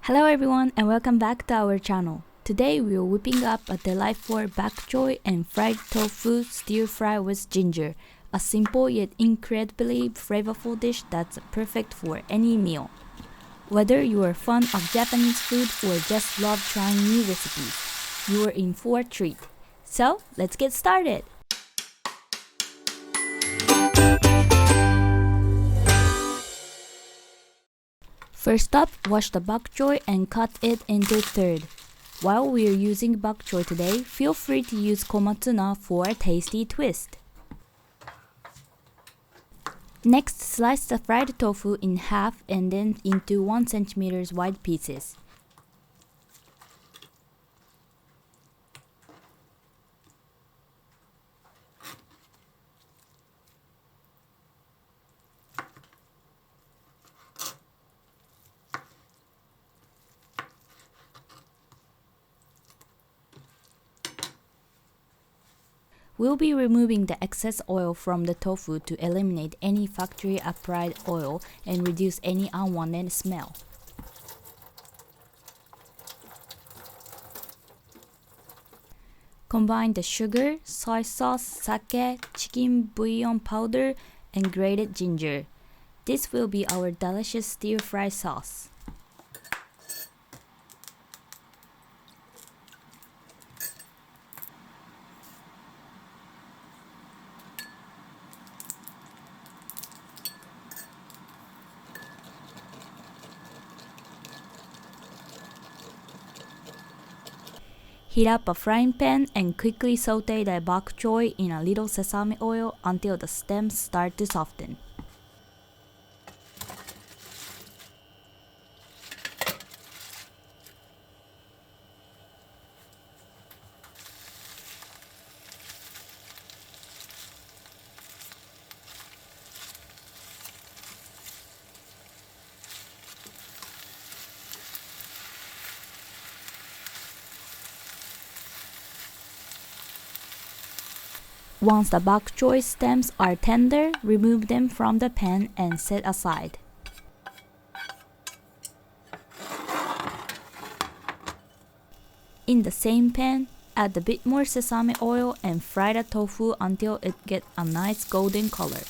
Hello everyone and welcome back to our channel. Today we are whipping up a delightful bok choy and fried tofu stir fry with ginger, a simple yet incredibly flavorful dish that's perfect for any meal. Whether you are fond of Japanese food or just love trying new recipes, you are in for a treat. So let's get started! First up, wash the bok choy and cut it into thirds. While we are using bok choy today, feel free to use komatsuna for a tasty twist. Next, slice the fried tofu in half and then into 1 cm wide pieces. We'll be removing the excess oil from the tofu to eliminate any factory applied oil and reduce any unwanted smell. Combine the sugar, soy sauce, sake, chicken bouillon powder, and grated ginger. This will be our delicious stir-fry sauce. Heat up a frying pan and quickly saute the bok choy in a little sesame oil until the stems start to soften. Once the bok choy stems are tender, remove them from the pan and set aside. In the same pan, add a bit more sesame oil and fry the tofu until it gets a nice golden color.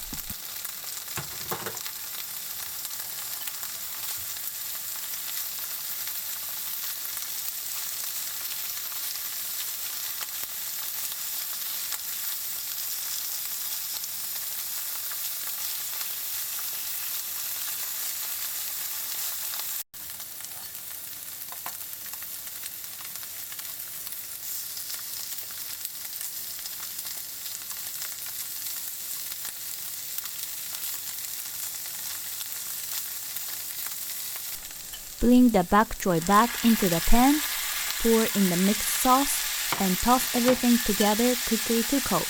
Bring the bok choy back into the pan, pour in the mixed sauce, and toss everything together quickly to coat.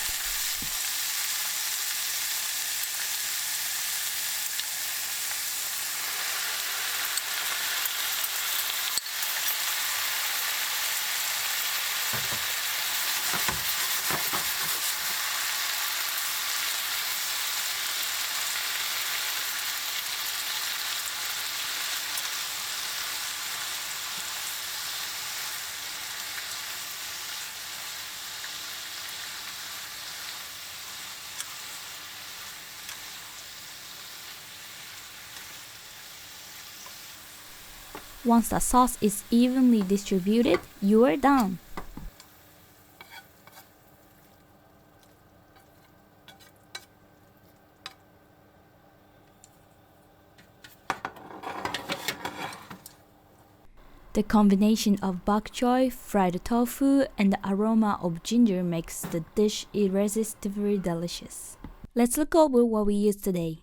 Once the sauce is evenly distributed, you are done. The combination of bok choy, fried tofu, and the aroma of ginger makes the dish irresistibly delicious. Let's look over what we used today.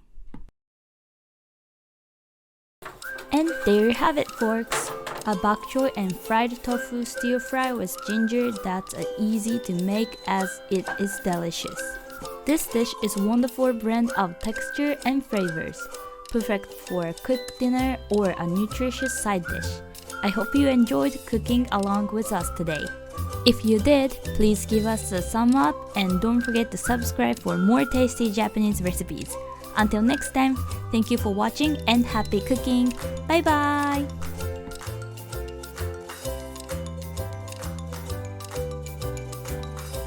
And there you have it, folks! A bok choy and fried tofu stir fry with ginger that's easy to make as it is delicious. This dish is a wonderful blend of texture and flavors, perfect for a quick dinner or a nutritious side dish. I hope you enjoyed cooking along with us today. If you did, please give us a thumb up and don't forget to subscribe for more tasty Japanese recipes. Until next time, thank you for watching and happy cooking. Bye bye!